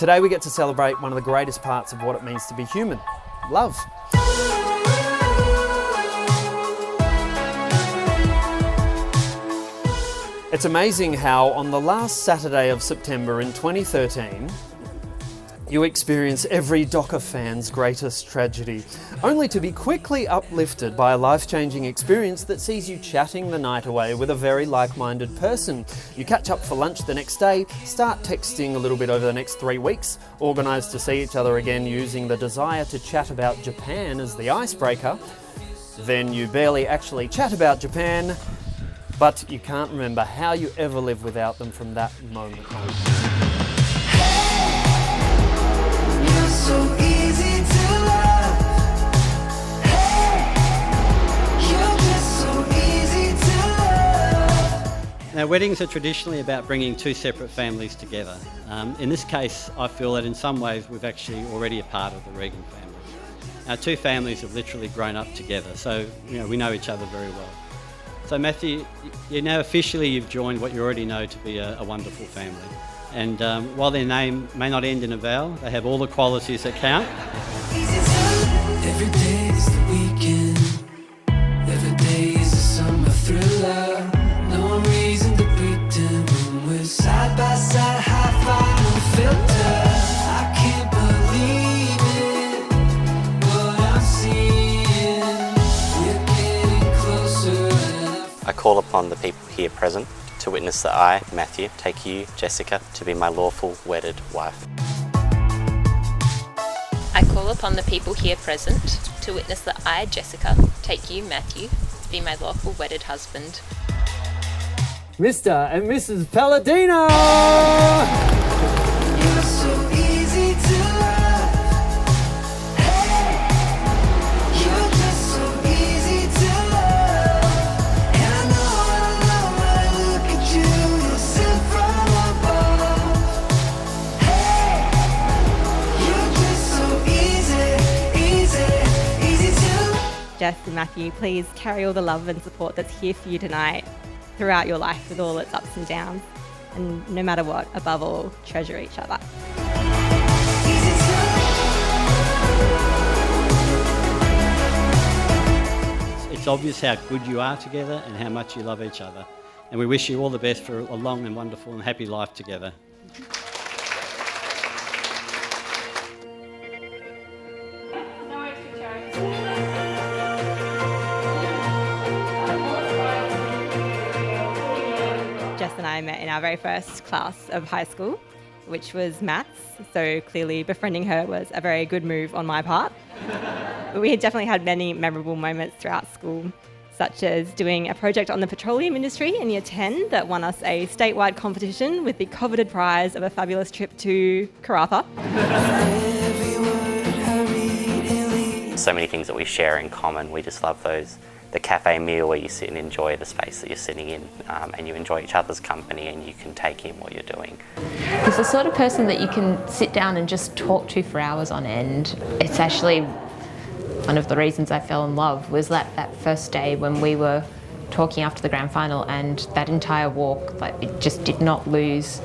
Today we get to celebrate one of the greatest parts of what it means to be human, love. It's amazing how on the last Saturday of September in 2013, you experience every Docker fan's greatest tragedy, only to be quickly uplifted by a life-changing experience that sees you chatting the night away with a very like-minded person. You catch up for lunch the next day, start texting a little bit over the next 3 weeks, organise to see each other again using the desire to chat about Japan as the icebreaker. Then you barely actually chat about Japan, but you can't remember how you ever lived without them from that moment on. So easy to love. Hey, you're just so easy to love. Now, weddings are traditionally about bringing two separate families together. In this case, I feel that in some ways we've actually already a part of the Regan family. Our two families have literally grown up together, so we know each other very well. So Matthew, you've joined what you already know to be a wonderful family. And while their name may not end in a vowel, they have all the qualities that count. Every day is the weekend. Every day is a summer thriller. No reason to pretend when we're side by side, high five, no filter. I can't believe it, what I'm seeing. We're getting closer. I call upon the people here present to witness that I, Matthew, take you, Jessica, to be my lawful wedded wife. I call upon the people here present to witness that I, Jessica, take you, Matthew, to be my lawful wedded husband. Mr. and Mrs. Palladino! You're so easy to love. Hey, you're just so easy to love. And I know when I look at you, you're sent from above. Hey, you're just so easy to. Jess and Matthew, please carry all the love and support that's here for you tonight throughout your life with all its ups and downs. And no matter what, above all, treasure each other. It's obvious how good you are together and how much you love each other. And we wish you all the best for a long and wonderful and happy life together. Jess and I met in our very first class of high school, which was maths, so clearly befriending her was a very good move on my part. But we had definitely had many memorable moments throughout school, such as doing a project on the petroleum industry in Year 10 that won us a statewide competition with the coveted prize of a fabulous trip to Karratha. So many things that we share in common. We just love the cafe meal where you sit and enjoy the space that you're sitting in, and you enjoy each other's company and you can take in what you're doing. He's the sort of person that you can sit down and just talk to for hours on end. It's actually one of the reasons I fell in love was that first day when we were talking after the grand final, and that entire walk, it just did not lose.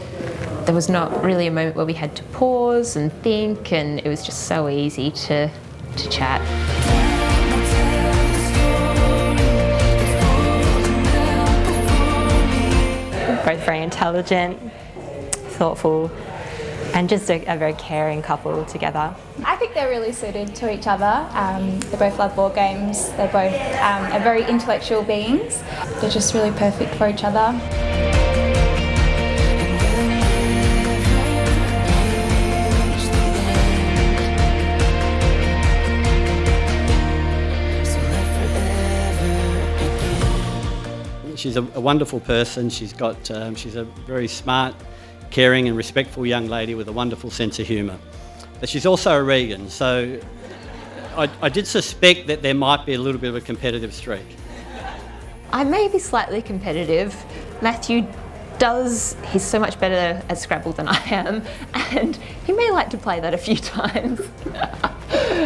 There was not really a moment where we had to pause and think, and it was just so easy to chat. Both very intelligent, thoughtful, and just a very caring couple together. I think they're really suited to each other. They both love board games. They both are very intellectual beings. They're just really perfect for each other. She's a wonderful person. She's a very smart, caring and respectful young lady with a wonderful sense of humour. But she's also a Regan, so I did suspect that there might be a little bit of a competitive streak. I may be slightly competitive. Matthew he's so much better at Scrabble than I am, and he may like to play that a few times.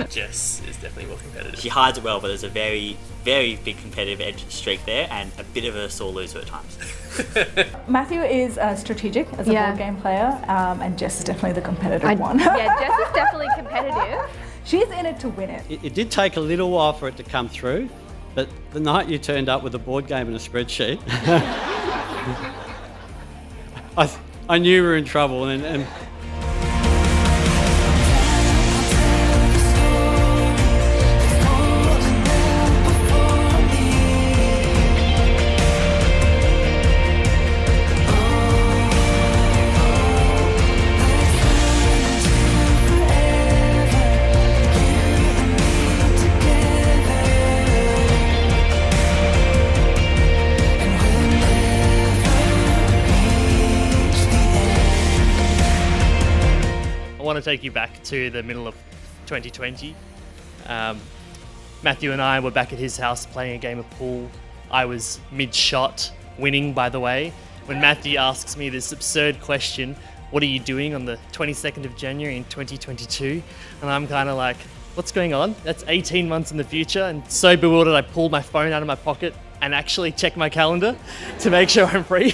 Jess is definitely more competitive. She hides it well, but there's a very, very big competitive edge streak there and a bit of a sore loser at times. Matthew is strategic as a board game player, and Jess is definitely the competitive one. Yeah, Jess is definitely competitive. She's in it to win it. It did take a little while for it to come through, but the night you turned up with a board game and a spreadsheet, I knew we were in trouble. And I want to take you back to the middle of 2020. Matthew and I were back at his house playing a game of pool. I was mid-shot, winning by the way, when Matthew asks me this absurd question, what are you doing on the 22nd of January in 2022? And I'm kind of like, what's going on? That's 18 months in the future. And so bewildered, I pulled my phone out of my pocket and actually checked my calendar to make sure I'm free.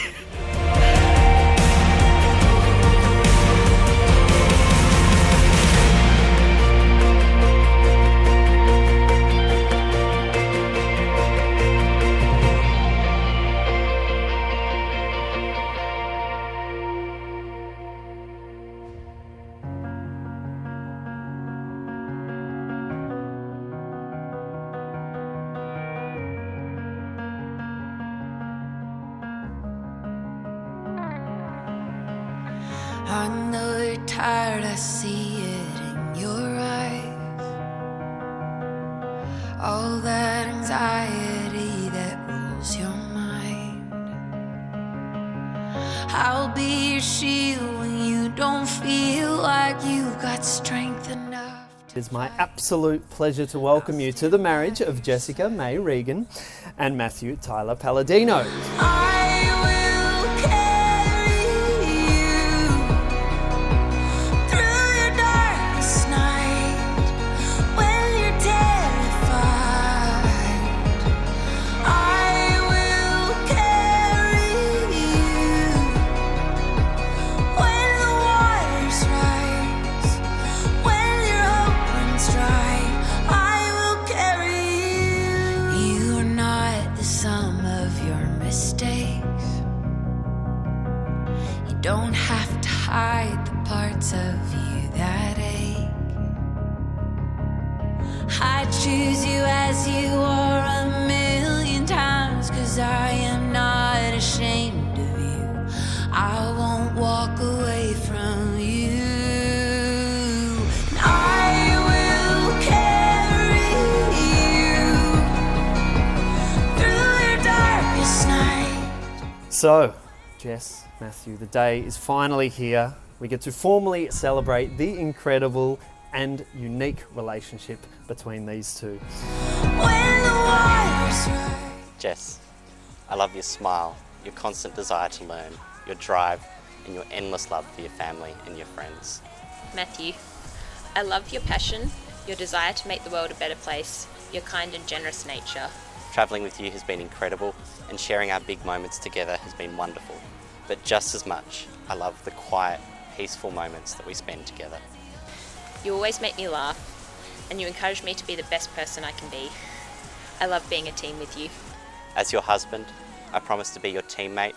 I know you're tired, I see it in your eyes. All that anxiety that rules your mind. I'll be your shield when you don't feel like you've got strength enough. It is my absolute pleasure to welcome you to the marriage of Jessica May Regan and Matthew Tyler Palladino. Don't have to hide the parts of you that ache. I choose you as you are 1,000,000 times, 'cause I am not ashamed of you. I won't walk away from you. And I will carry you through your darkest night. So, Jess, Matthew, the day is finally here. We get to formally celebrate the incredible and unique relationship between these two. Jess, I love your smile, your constant desire to learn, your drive, and your endless love for your family and your friends. Matthew, I love your passion, your desire to make the world a better place, your kind and generous nature. Travelling with you has been incredible, and sharing our big moments together has been wonderful. But just as much, I love the quiet, peaceful moments that we spend together. You always make me laugh, and you encourage me to be the best person I can be. I love being a team with you. As your husband, I promise to be your teammate,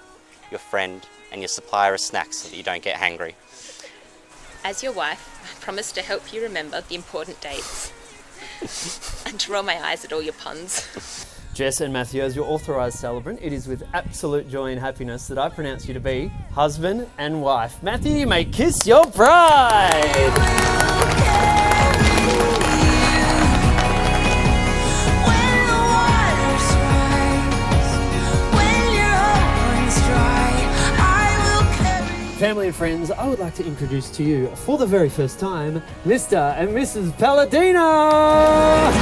your friend, and your supplier of snacks so that you don't get hangry. As your wife, I promise to help you remember the important dates and to roll my eyes at all your puns. Jess and Matthew, as your authorised celebrant, it is with absolute joy and happiness that I pronounce you to be husband and wife. Matthew, you may kiss your bride! Family and friends, I would like to introduce to you, for the very first time, Mr. and Mrs. Palladino!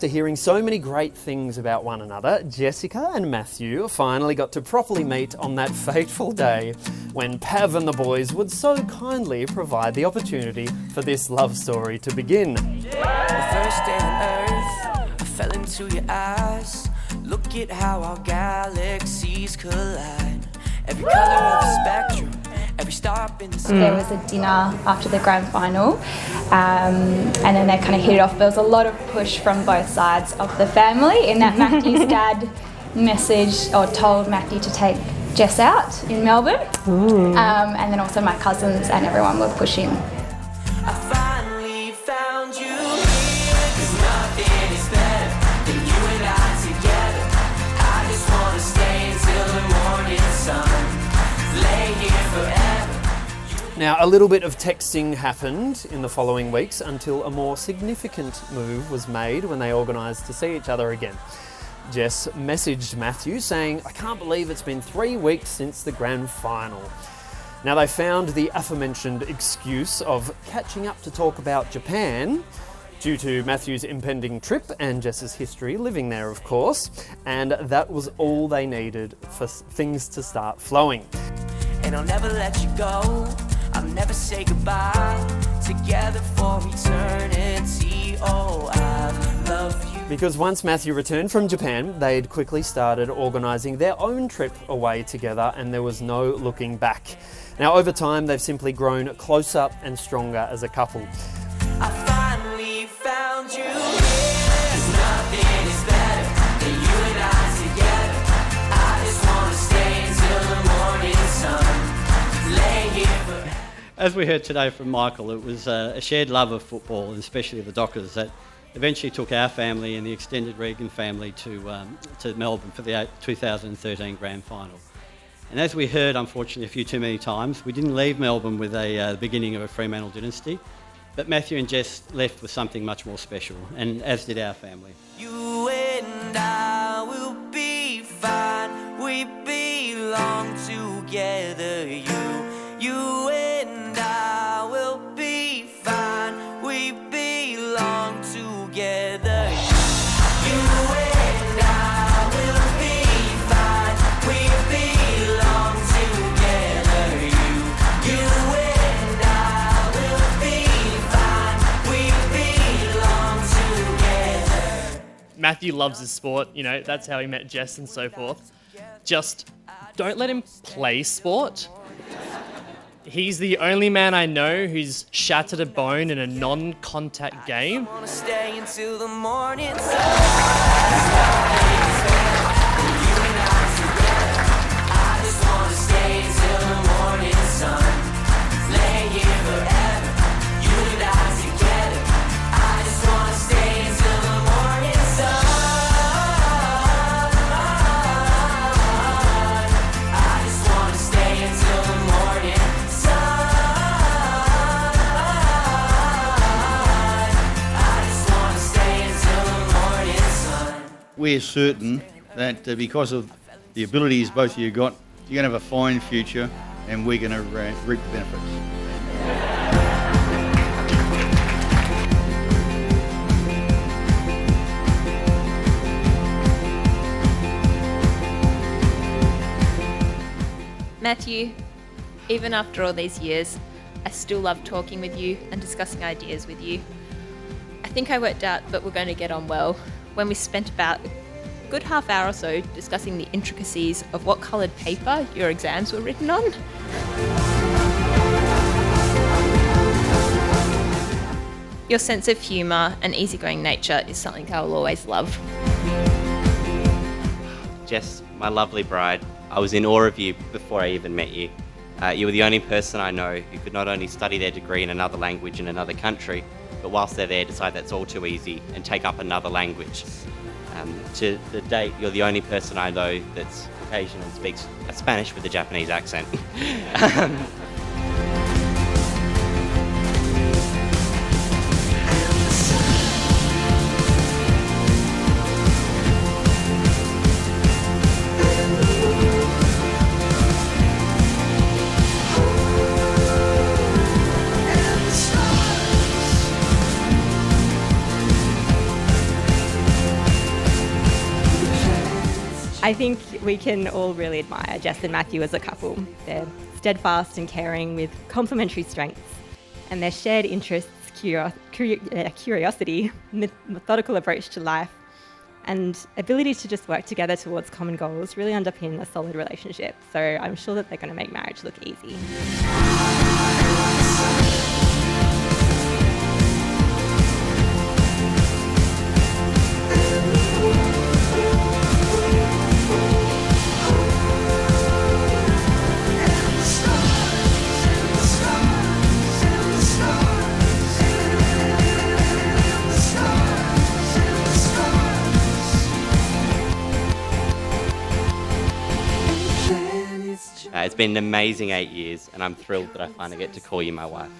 after hearing so many great things about one another, Jessica and Matthew finally got to properly meet on that fateful day when Pav and the boys would so kindly provide the opportunity for this love story to begin. The first day on Earth, I fell into your eyes. Look at how our galaxies collide. Every colour of the spectrum, every star up in the sky. There was a dinner after the grand final, and then they kind of hit it off. There was a lot of push from both sides of the family in that Matthew's dad messaged or told Matthew to take Jess out in Melbourne. And then also my cousins and everyone were pushing. I finally found you here, 'cause nothing is better than you and I together. I just wanna stay until the morning sun, lay here forever. Now, a little bit of texting happened in the following weeks until a more significant move was made when they organised to see each other again. Jess messaged Matthew saying, "I can't believe it's been 3 weeks since the grand final." Now, they found the aforementioned excuse of catching up to talk about Japan due to Matthew's impending trip and Jess's history living there, of course, and that was all they needed for things to start flowing. And I'll never let you go, I'll never say goodbye, together for eternity, oh I love you. Because once Matthew returned from Japan, they'd quickly started organising their own trip away together, and there was no looking back. Now, over time, they've simply grown closer and stronger as a couple. I finally found you here, 'cause nothing is better than you and I together. I just wanna stay until the morning sun, lay here forever. As we heard today from Michael, it was a shared love of football, and especially the Dockers, that eventually took our family and the extended Regan family to Melbourne for the 2013 grand final. And as we heard, unfortunately, a few too many times, we didn't leave Melbourne with the beginning of a Fremantle dynasty, but Matthew and Jess left with something much more special, and as did our family. You and I will be fine, we belong together. You and I will be fine, we belong together. You and I will be fine, we belong together. You and I will be fine, we belong together. Matthew loves his sport, you know, that's how he met Jess and so forth. Just don't let him play sport. He's the only man I know who's shattered a bone in a non-contact game. I wanna stay until the morning sun. We're certain that because of the abilities both of you got, you're going to have a fine future, and we're going to reap the benefits. Matthew, even after all these years, I still love talking with you and discussing ideas with you. I think I worked out that we're going to get on well when we spent about a good half hour or so discussing the intricacies of what coloured paper your exams were written on. Your sense of humour and easygoing nature is something I will always love. Jess, my lovely bride, I was in awe of you before I even met you. You were the only person I know who could not only study their degree in another language in another country, but whilst they're there decide that's all too easy and take up another language. To the date, you're the only person I know that's Caucasian and speaks Spanish with a Japanese accent. I think we can all really admire Jess and Matthew as a couple. They're steadfast and caring with complementary strengths, and their shared interests, curiosity, methodical approach to life, and ability to just work together towards common goals really underpin a solid relationship. So I'm sure that they're going to make marriage look easy. It's been an amazing 8 years, and I'm thrilled that I finally get to call you my wife.